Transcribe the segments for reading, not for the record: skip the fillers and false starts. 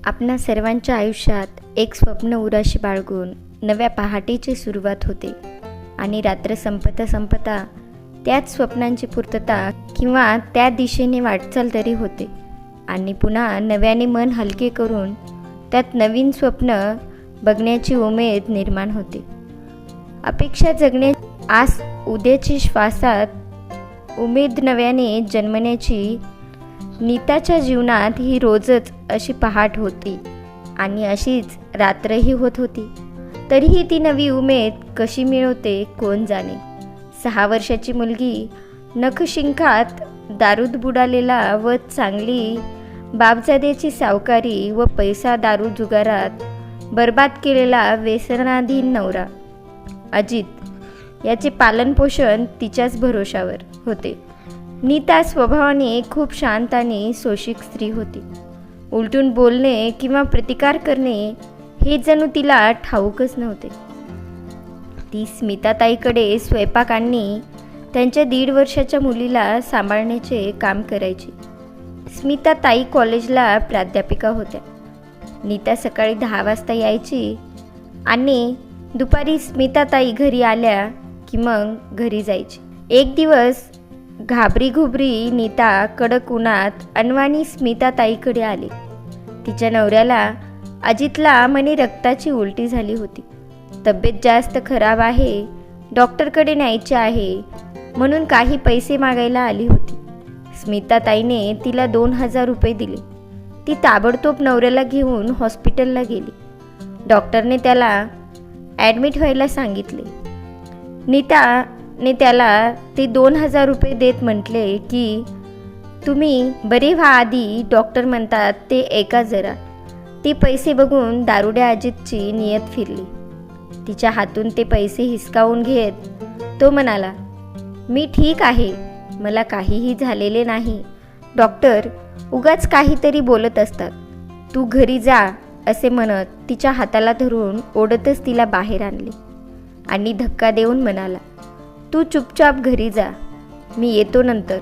आपणा सर्वांच्या आयुष्यात एक स्वप्न उराशी बाळगून नव्या पहाटेची सुरुवात होते आणि रात्र संपता संपता त्याच स्वप्नांची पूर्तता किंवा त्या दिशेने वाटचाल तरी होते आणि पुन्हा नव्याने मन हलके करून त्यात नवीन स्वप्न बघण्याची उमेद निर्माण होते. अपेक्षा जगणे, आस उद्याची श्वासात उमेद नव्याने जन्मण्याची नीताच्या जीवनात ही रोजच अशी पहाट होती आणि अशीच रात्रही होत होती. तरीही ती नवी उमेद कशी मिळवते कोण जाणे. 6 वर्षाची मुलगी नखशिंखात दारूत बुडालेला व चांगली बापजाद्याची सावकारी व पैसा दारू जुगारात बर्बाद केलेला व्यसनाधीन नवरा अजित याचे पालनपोषण तिच्याच भरोशावर होते. नीता स्वभावाने खूप शांत आणि सोशिक स्त्री होती. उलटून बोलणे किंवा प्रतिकार करणे हे जणू तिला ठाऊकच नव्हते. ती स्मिताताईकडे स्वयंपाक आणि त्यांच्या 1.5 वर्षाच्या मुलीला सांभाळण्याचे काम करायची. स्मिताताई कॉलेजला प्राध्यापिका होत्या. नीता सकाळी 10 वाजता यायची आणि दुपारी स्मिताताई घरी आल्या की मग घरी जायची. एक दिवस घाबरी नीता कडक उन्हात अनवाणी स्मिताताईकडे आली. तिच्या नवऱ्याला अजितला म्हणे रक्ताची उलटी झाली होती. तब्येत जास्त खराब आहे, डॉक्टरकडे न्यायचे आहे म्हणून काही पैसे मागायला आली होती. स्मिताताईने तिला 2000 रुपये दिले. ती ताबडतोब नवऱ्याला घेऊन हॉस्पिटलला गेली. डॉक्टरने त्याला ॲडमिट व्हायला सांगितले. नीताने त्याला ते 2000 रुपये देत म्हटले की तुम्ही बरे व्हा आधी, डॉक्टर म्हणतात ते ऐका जरा. ती पैसे बघून दारुड्या अजितची नियत फिरली. तिच्या हातून ते पैसे हिसकावून घेत तो म्हणाला, मी ठीक आहे, मला काहीही झालेले नाही. डॉक्टर उगाच काहीतरी बोलत असतात, तू घरी जा असे म्हणत तिच्या हाताला धरून ओढतच तिला बाहेर आणले आणि धक्का देऊन म्हणाला, तू चुपचाप घरी जा, मी येतो नंतर,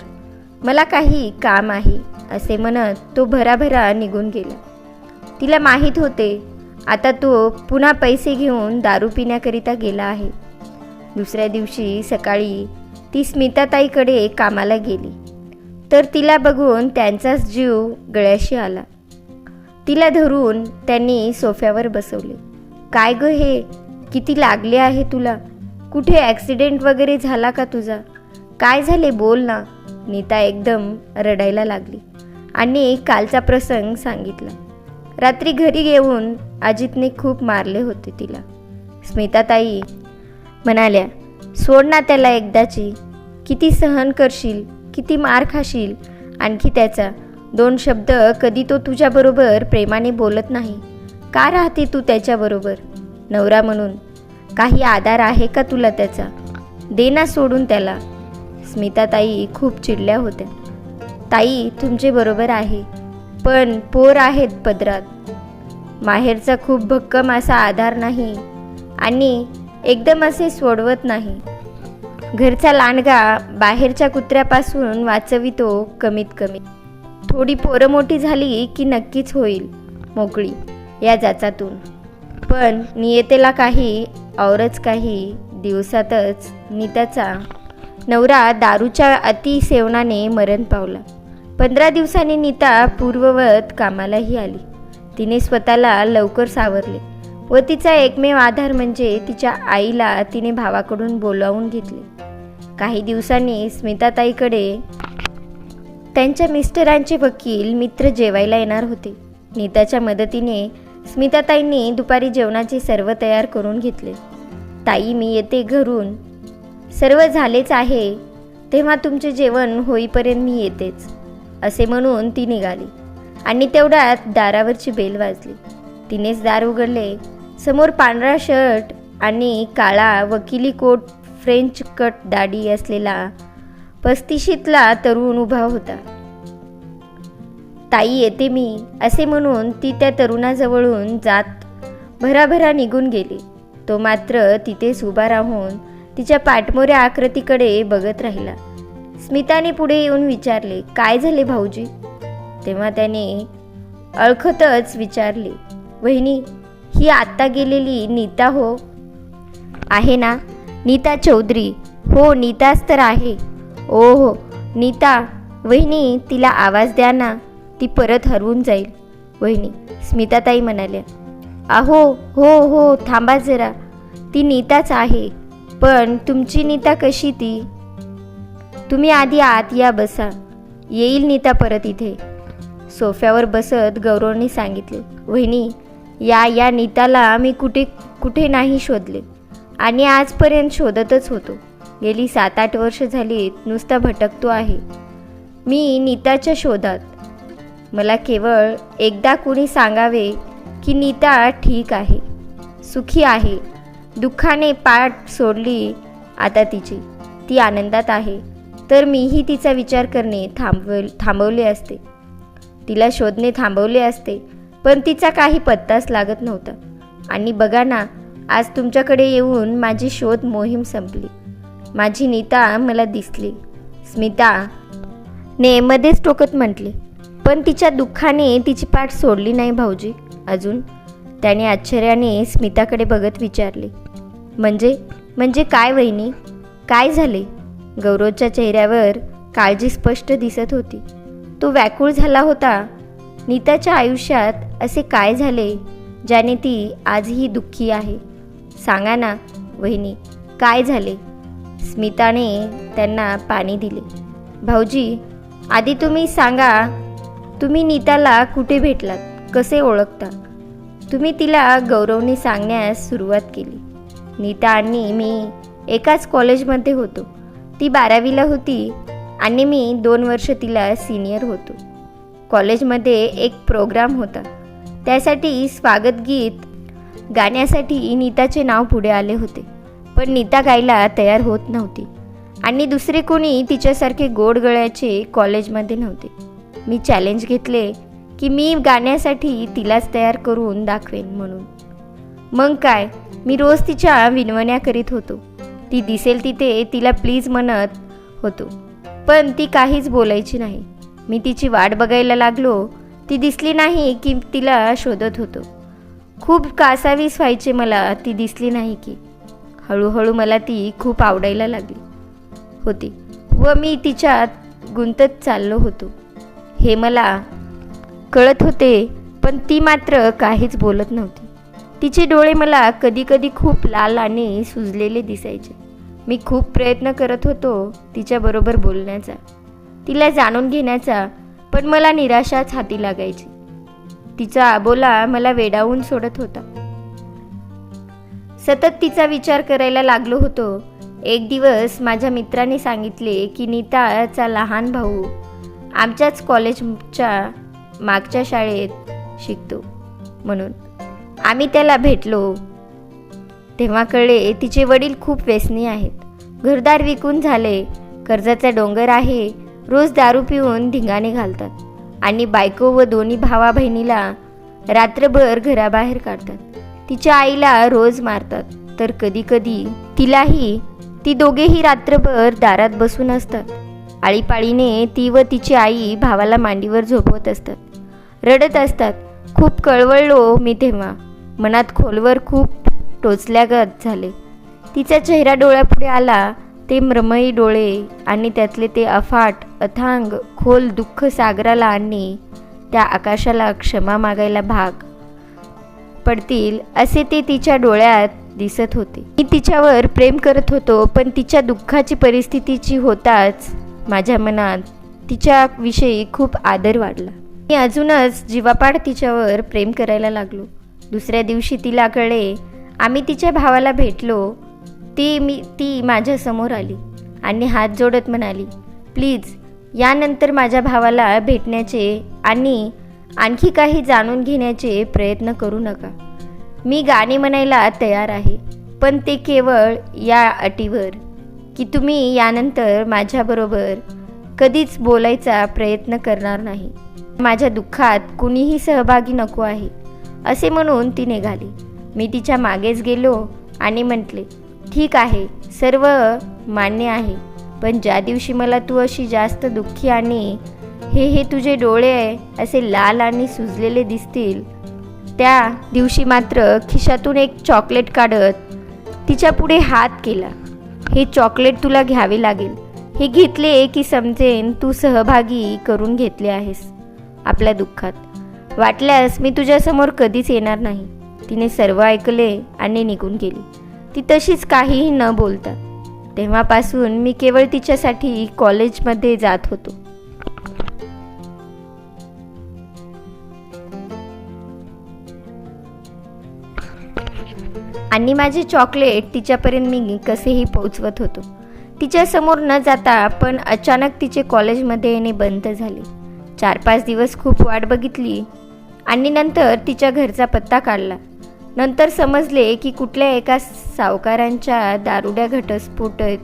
मला काही काम आहे असे म्हणत तो भराभरा निघून गेला. तिला माहीत होते आता तो पुन्हा पैसे घेऊन दारू पिण्याकरिता गेला आहे. दुसऱ्या दिवशी सकाळी ती स्मिताताईकडे कामाला गेली तर तिला बघून त्यांचाच जीव गळ्याशी आला. तिला धरून त्यांनी सोफ्यावर बसवले. काय ग हे, किती लागले आहे तुला? कुठे ॲक्सिडेंट वगैरे झाला का तुझा? काय झाले बोल ना. नीता एकदम रडायला लागली आणि कालचा प्रसंग सांगितला. रात्री घरी येऊन अजितने खूप मारले होते तिला. स्मिताताई म्हणाल्या, सोड ना त्याला एकदाची, किती सहन करशील, किती मार खाशील. आणखी त्याचा 2 शब्द कधी तो तुझ्याबरोबर प्रेमाने बोलत नाही. का राहते तू त्याच्याबरोबर नवरा म्हणून? काही आधार आहे का तुला त्याचा? दे ना सोडून त्याला. स्मिताताई खूप चिडल्या होत्या. ताई तुमचे बरोबर आहे, पण पोर आहेत पदरात. माहेरचा खूप भक्कम असा आधार नाही आणि एकदम असे सोडवत नाही. घरचा लांडगा बाहेरच्या कुत्र्यापासून वाचवितो कमीत कमी. थोडी पोरं मोठी झाली की नक्कीच होईल मोकळी या जाचातून. पण नियतेला काही औरच काही दिवसातच नीताचा नवरा दारूच्या अतिसेवनाने मरण पावला. 15 दिवसांनी नीता पूर्ववत कामालाही आली. तिने स्वतःला लवकर सावरले व तिचा एकमेव आधार म्हणजे तिच्या आईला तिने भावाकडून बोलावून घेतले. काही दिवसांनी स्मिताताईकडे त्यांच्या मिस्टरांचे वकील मित्र जेवायला येणार होते. नीताच्या मदतीने स्मिताताईंनी दुपारी जेवणाचे सर्व तयार करून घेतले. ताई मी येते घरून, सर्व झालेच आहे, तेव्हा तुमचे जेवण होईपर्यंत मी येतेच असे म्हणून ती निघाली आणि तेवढ्यात दारावरची बेल वाजली. तिनेच दार उघडले. समोर पांढरा शर्ट आणि काळा वकिली कोट, फ्रेंच कट दाढी असलेला 35शीतला तरुण उभा होता. ताई येते मी असे म्हणून ती त्या तरुणाजवळून जात भराभरा निघून गेली. तो मात्र तिथेच उभा राहून तिच्या पाठमोऱ्या आकृतीकडे बघत राहिला. स्मिताने पुढे येऊन विचारले, काय झाले भाऊजी? तेव्हा त्याने अळखतच विचारले, वहिनी, ही आत्ता गेलेली नीता हो? आहे ना, नीता चौधरी. हो, नीताच तर आहे. ओ हो, नीता. वहिनी, तिला आवाज द्या ना, ती परत हरवून जाईल. वहिनी, स्मिताताई म्हणाल्या. अहो, हो हो, थांबा जरा, ती नीताच आहे. पण तुमची नीता कशी ती? तुम्ही आधी आत या, बसा. येईल नीता परत इथे. सोफ्यावर बसत गौरवने सांगितले, वहिनी, या नीताला मी कुठे नाही शोधले आणि आजपर्यंत शोधतच होतो. गेली 7-8 वर्ष झालीत नुसता भटकतो आहे मी नीताच्या शोधात. मला केवळ एकदा कुणी सांगावे की नीता ठीक आहे, सुखी आहे, दुःखाने पाठ सोडली आता तिची, ती आनंदात आहे, तर मीही तिचा विचार करणे थांबवले असते, तिला शोधणे थांबवले असते. पण तिचा काही पत्ताच लागत नव्हता. आणि बघा ना, आज तुमच्याकडे येऊन माझी शोध मोहीम संपली. माझी नीता मला दिसली. स्मिता ने मध्येच टोकत म्हटले, पण तिच्या दुःखाने तिची पाठ सोडली नाही भाऊजी अजून. त्याने आश्चर्याने स्मिताकडे बघत विचारले, म्हणजे काय वहिनी, काय झाले? गौरवच्या चेहऱ्यावर काळजी स्पष्ट दिसत होती. तो व्याकुळ झाला होता. नीताच्या आयुष्यात असे काय झाले ज्याने ती आजही दुःखी आहे? सांगा ना वहिनी, काय झाले? स्मिताने त्यांना पाणी दिले. भाऊजी, आधी तुम्ही सांगा, तुम्ही नीताला कुठे भेटलात, कसे ओळखता? तुम्ही तिला गौरवने सांगण्यास सुरुवात केली. नीता आणि मी एकाच कॉलेजमध्ये होतो. ती 12वीला होती आणि मी 2 वर्ष तिला सिनियर होतो. कॉलेजमध्ये एक प्रोग्राम होता. त्यासाठी स्वागत गीत गाण्यासाठी नीताचे नाव पुढे आले होते. पण नीता गायला तयार होत नव्हती आणि दुसरे कोणी तिच्यासारखे गोड गळ्याचे कॉलेजमध्ये नव्हते. मी चॅलेंज घेतले की मी गाण्यासाठी तिलाच तयार करून दाखवेन म्हणून. मग काय, मी रोज तिच्या विनवण्या करीत होतो. ती दिसेल तिथे तिला प्लीज म्हणत होतो, पण ती काहीच बोलायची नाही. मी तिची वाट बघायला लागलो. ती दिसली नाही की तिला शोधत होतो. खूप कासावीस व्हायचे मला ती दिसली नाही की. हळूहळू मला ती खूप आवडायला लागली होती व मी तिच्यात गुंतत चाललो होतो हे मला कळत होते. पण ती मात्र काहीच बोलत नव्हती. तिचे डोळे मला कधीकधी खूप लाल आणि सुजलेले दिसायचे. मी खूप प्रयत्न करत होतो तिच्याबरोबर बोलण्याचा, तिला जाणून घेण्याचा, पण मला निराशाच हाती लागायची. तिचा आबोला मला वेडावून सोडत होता. सतत तिचा विचार करायला लागलो होतो. एक दिवस माझ्या मित्राने सांगितले की नीताचा लहान भाऊ आमच्याच कॉलेजच्या मागच्या शाळेत शिकतो म्हणून. आम्ही त्याला भेटलो तेव्हा कळले तिचे वडील खूप व्यसनी आहेत. घरदार विकून झाले, कर्जाचा डोंगर आहे, रोज दारू पिऊन धिंगाणे घालतात आणि बायको व दोन्ही भावा बहिणीला रात्रभर घराबाहेर काढतात. तिच्या आईला रोज मारतात, तर कधीकधी तिलाही. ती दोघेही रात्रभर दारात बसून असतात. आळीपाळीने ती व तिची आई भावाला मांडीवर झोपवत असतात, रडत असतात. खूप कळवळलो मी तेव्हा. मनात खोलवर खूप टोचल्यागत झाले. तिचा चेहरा डोळ्यापुढे आला. ते मृमयी डोळे आणि त्यातले ते अफाट अथांग खोल दुःख सागराला आणि त्या आकाशाला क्षमा मागायला भाग पडतील असे ते तिच्या डोळ्यात दिसत होते. मी तिच्यावर प्रेम करत होतो, पण तिच्या दुःखाची परिस्थितीची होताच माझ्या मनात तिच्याविषयी खूप आदर वाढला. मी अजूनच जीवापाड तिच्यावर प्रेम करायला लागलो. दुसऱ्या दिवशी तिला कळले. आम्ही तिच्या भावाला भेटलो. ती माझ्यासमोर आली आणि हात जोडत म्हणाली, प्लीज यानंतर माझ्या भावाला भेटण्याचे आणि आणखी काही जाणून घेण्याचे प्रयत्न करू नका. मी गाणी म्हणायला तयार आहे, पण ते केवळ या अटीवर की तुम्ही यानंतर माझ्याबरोबर कधीच बोलायचा प्रयत्न करणार नाही. माझ्या दुःखात कुणीही सहभागी नको आहे असे म्हणून ती निघाली. मी तिच्या मागेच गेलो आणि म्हटले, ठीक आहे, सर्व मान्य आहे, पण ज्या दिवशी मला तू अशी जास्त दुःखी आणि हे तुझे डोळे असे लाल आणि सुजलेले दिसतील. त्या दिवशी मात्र खिशातून एक चॉकलेट काढत तिच्या पुढे हात केला. हे चॉकलेट तुला घ्यावे लागेल. हे घेतले की समजेन तू सहभागी करून घेतले आहेस आपल्या दुःखात. वाटल्यास मी तुझ्यासमोर कधीच येणार नाही. तिने सर्व ऐकले आणि निघून गेली. ती तशीच काहीही न बोलता. तेव्हापासून मी केवळ तिच्यासाठी कॉलेजमध्ये जात होतो. आणि माझे चॉकलेट तिच्यापर्यंत मी कसेही पोहोचवत होतो. तिच्यासमोर न जाता. पण अचानक तिचे कॉलेजमध्ये येणे बंद झाले. 4-5 दिवस खूप वाट बघितली आणि नंतर तिच्या घरचा पत्ता काढला. नंतर समजले की कुठल्या एका सावकारांच्या दारुड्या घटस्फोटीत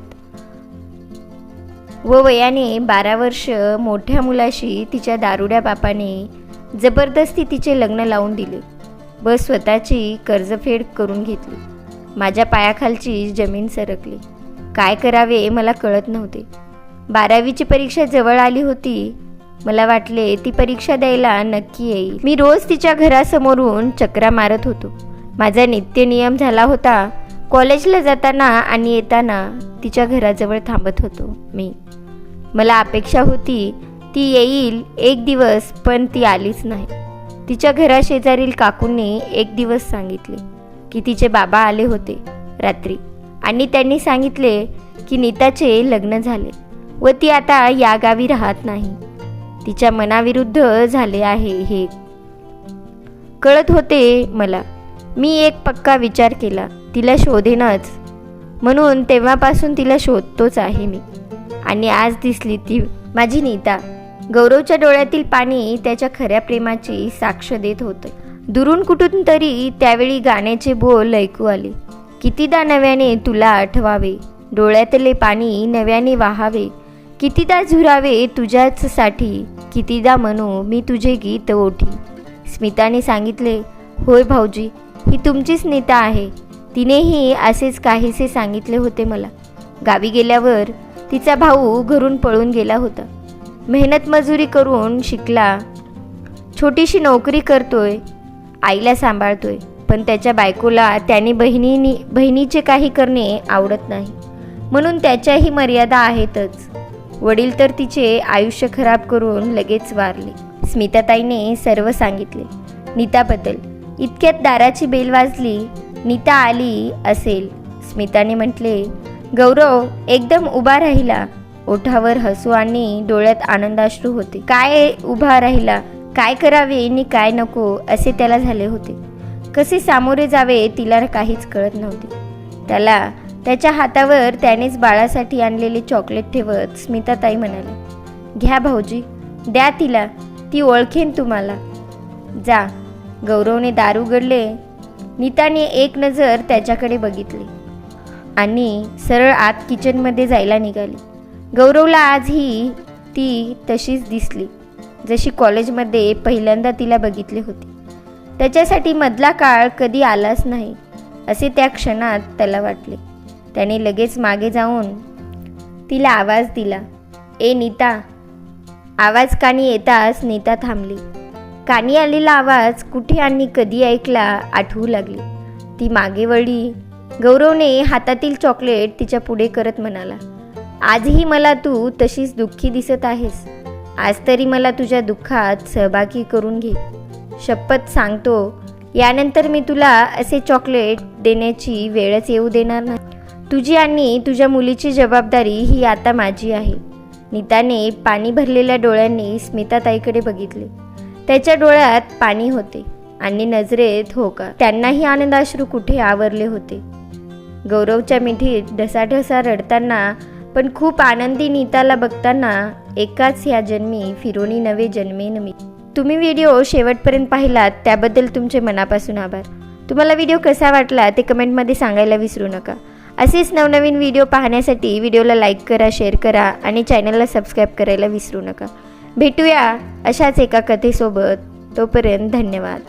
व वयाने 12 वर्ष मोठ्या मुलाशी तिच्या दारुड्या बापाने जबरदस्ती तिचे लग्न लावून दिले व स्वतःची कर्जफेड करून घेतली. माझ्या पायाखालची जमीन सरकली. काय करावे मला कळत नव्हते. 12वीची परीक्षा जवळ आली होती. मला वाटले ती परीक्षा द्यायला नक्की येईल. मी रोज तिच्या घरासमोरून चक्रा मारत होतो. माझा नित्य नियम झाला होता. कॉलेजला जाताना आणि येताना तिच्या घराजवळ थांबत होतो मी. मला अपेक्षा होती ती येईल एक दिवस, पण ती आलीच नाही. तिच्या घराशेजारील काकूंनी एक दिवस सांगितले की तिचे बाबा आले होते रात्री आणि त्यांनी सांगितले की नीताचे लग्न झाले व ती आता या गावी राहत नाही. तिच्या मनाविरुद्ध झाले आहे हे कळत होते मला. मी एक पक्का विचार केला, तिला शोधेनच म्हणून. तेव्हापासून तिला शोधतोच आहे मी. आणि आज दिसली ती माझी नीता. गौरवच्या डोळ्यातील पाणी त्याच्या खऱ्या प्रेमाची साक्ष देत होते. दुरून कुठून तरी त्यावेळी गाण्याचे बोल ऐकू आले. कितीदा नव्याने तुला आठवावे, डोळ्यातले पाणी नव्याने वाहावे, कितीदा झुरावे तुझ्याचसाठी, कितीदा म्हणू मी तुझे गीत ओठी. स्मिताने सांगितले, होय भाऊजी, ही तुमचीच नीता आहे. तिनेही असेच काहीसे सांगितले होते मला. गावी गेल्यावर तिचा भाऊ घरून पळून गेला होता. मेहनत मजुरी करून शिकला, छोटीशी नोकरी करतोय, आईला सांभाळतोय. पण त्याच्या बायकोला त्याने बहिणीचे काही करणे आवडत नाही, म्हणून त्याच्याही मर्यादा आहेतच. वडील तर तिचे आयुष्य खराब करून लगेच वारले. स्मिताताईने सर्व सांगितले नीताबद्दल. इतक्यात दाराची बेल वाजली. नीता आली असेल. स्मिताने म्हटले. गौरव एकदम उभा राहिला. ओठावर हसू आणि डोळ्यात आनंदाश्रू होते. काय उभा राहिला, काय करावे आणि काय नको असे त्याला झाले होते. कसे सामोरे जावे तिला काहीच कळत नव्हते. त्याला त्याच्या हातावर त्यानेच बाळासाठी आणलेले चॉकलेट ठेवत स्मिताताई म्हणाली, घ्या भाऊजी, द्या तिला, ती ओळखेन तुम्हाला. जा. गौरवने दार उघडले. नीताने एक नजर त्याच्याकडे बघितली आणि सरळ आत किचनमध्ये जायला निघाली. गौरवला आजही ती तशीच दिसली जशी कॉलेजमध्ये पहिल्यांदा तिला बघितले होते. त्याच्यासाठी मधला काळ कधी आलाच नाही असे त्या क्षणात त्याला वाटले. त्याने लगेच मागे जाऊन तिला आवाज दिला, ए नीता. आवाज कानी येताच नीता थांबली. कानी आलेला आवाज कुठे आणि कधी ऐकला आठवू लागली. ती मागे वळली. गौरवने हातातील चॉकलेट तिच्या पुढे करत म्हणाला, आजही मला तू तशीच दुःखी दिसत आहेस. आज तरी मला तुझ्या दुःखात सहभागी करून घे. शपथ सांगतो, यानंतर मी तुला असे चॉकलेट देण्याची वेळच येऊ देणार नाही. तुझी आणि तुझ्या मुलीची जबाबदारी ही आता माझी आहे. नीताने पाणी भरलेल्या डोळ्यांनी स्मिताताईकडे बघितले. त्याच्या डोळ्यात पाणी होते आणि नजरेत होकार. त्यांनाही आनंदाश्रू कुठे आवरले होते. गौरवच्या मिठीत ढसाढसा रडताना पण खूप आनंदी नीताला बघताना एकाच ह्या जन्मी फिरोनी नवे जन्मेन मी. तुम्ही व्हिडिओ शेवटपर्यंत पाहिलात त्याबद्दल तुमचे मनापासून आभार. तुम्हाला व्हिडिओ कसा वाटला ते कमेंटमध्ये सांगायला विसरू नका. असेच नवनवीन व्हिडिओ पाहण्यासाठी व्हिडिओला लाईक करा, शेअर करा आणि चॅनलला सबस्क्राईब करायला विसरू नका. भेटूया अशाच एका कथेसोबत. तोपर्यंत धन्यवाद.